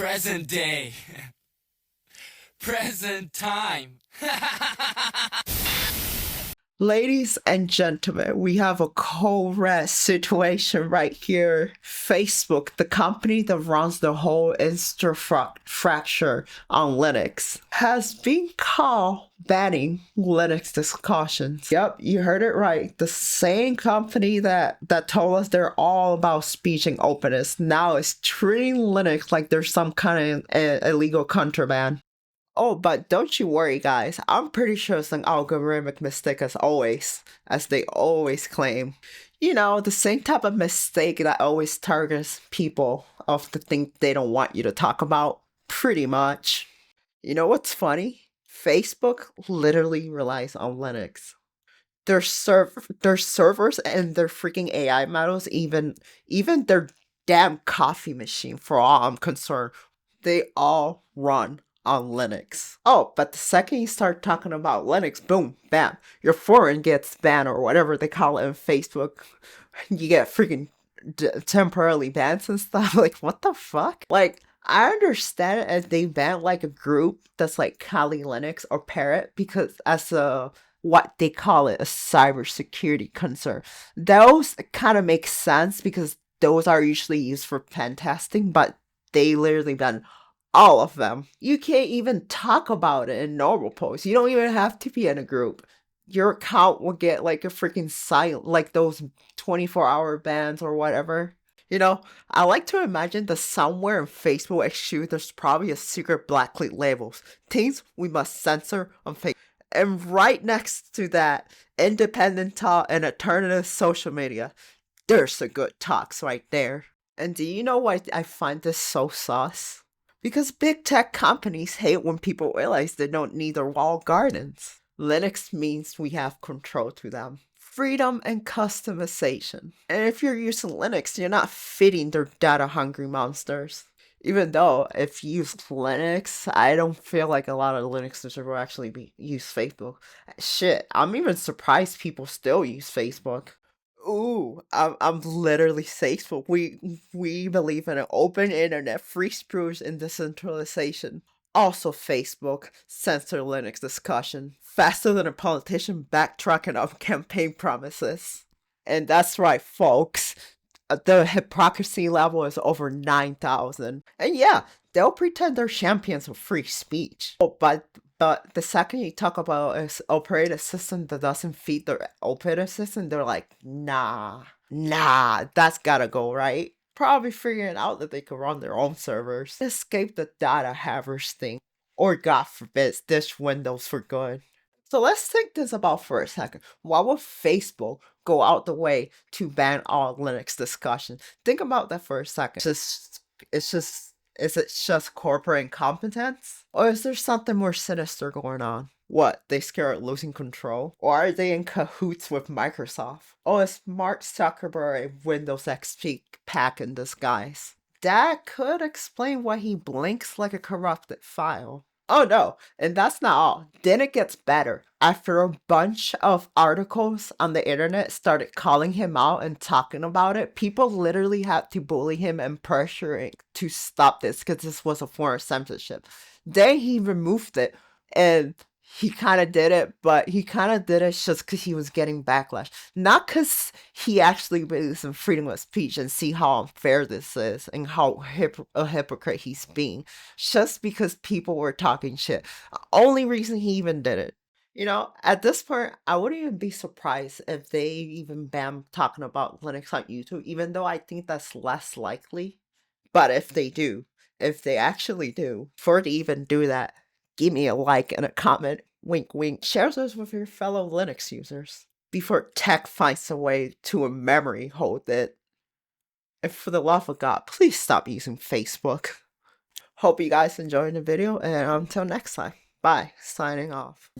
Present day. Present time. Ladies and gentlemen, we have a cold red situation right here. Facebook, the company that runs the whole infrastructure on Linux, has been caught banning Linux discussions. Yep, you heard it right. The same company that told us they're all about speech and openness now is treating Linux like there's some kind of illegal contraband. Oh, but don't you worry, guys. I'm pretty sure it's an algorithmic mistake as they always claim. You know, the same type of mistake that always targets people of the thing they don't want you to talk about. Pretty much. You know what's funny? Facebook literally relies on Linux. Their servers and their freaking AI models, even their damn coffee machine, for all I'm concerned, they all run on Linux. Oh, but the second you start talking about Linux, boom, bam, your foreign gets banned or whatever they call it in Facebook. You get freaking temporarily banned and stuff. Like, what the fuck? Like, I understand it as they ban like a group that's like Kali Linux or Parrot because as a what they call it a cybersecurity concern. Those kind of make sense because those are usually used for pen testing, but they literally ban all of them. You can't even talk about it in normal posts. You don't even have to be in a group. Your account will get like a freaking silent, like those 24-hour bans or whatever. You know, I like to imagine that somewhere in Facebook issue there's probably a secret blacklist labels. Things we must censor on Facebook. And right next to that, independent talk and alternative social media. There's a good talks right there. And do you know why I find this so sus? Because big tech companies hate when people realize they don't need their walled gardens. Linux means we have control to them. Freedom and customization. And if you're using Linux, you're not feeding their data-hungry monsters. Even though, if you use Linux, I don't feel like a lot of Linux users will actually use Facebook. Shit, I'm even surprised people still use Facebook. Ooh, I'm literally Facebook. We believe in an open internet, free speech, and decentralization. Also, Facebook censor Linux discussion faster than a politician backtracking on campaign promises. And that's right, folks. The hypocracy level is over 9,000. And yeah, they'll pretend they're champions of free speech. Oh, but the second you talk about an operating system that doesn't feed their operating system, they're like, nah, that's gotta go, right? Probably figuring out that they could run their own servers. Escape the data havers thing. Or God forbid, ditch Windows for good. So let's think this about for a second. Why would Facebook go out the way to ban all Linux discussion? Think about that for a second. Is it just corporate incompetence? Or is there something more sinister going on? What, they scared of losing control? Or are they in cahoots with Microsoft? Or is Mark Zuckerberg a Windows XP pack in disguise? That could explain why he blinks like a corrupted file. Oh no, and that's not all. Then it gets better. After a bunch of articles on the internet started calling him out and talking about it, people literally had to bully him and pressure him to stop this because this was a form of censorship. Then he removed it and he kind of did it, but he kind of did it just because he was getting backlash. Not because he actually believes in freedom of speech and see how unfair this is and how a hypocrite he's being. Just because people were talking shit. Only reason he even did it. You know, at this point, I wouldn't even be surprised if they even ban talking about Linux on YouTube, even though I think that's less likely. But if they actually do, for to even do that, give me a like and a comment. Wink, wink. Share this with your fellow Linux users before tech finds a way to a memory hold it. And for the love of God, please stop using Facebook. Hope you guys enjoyed the video, and until next time, bye. Signing off.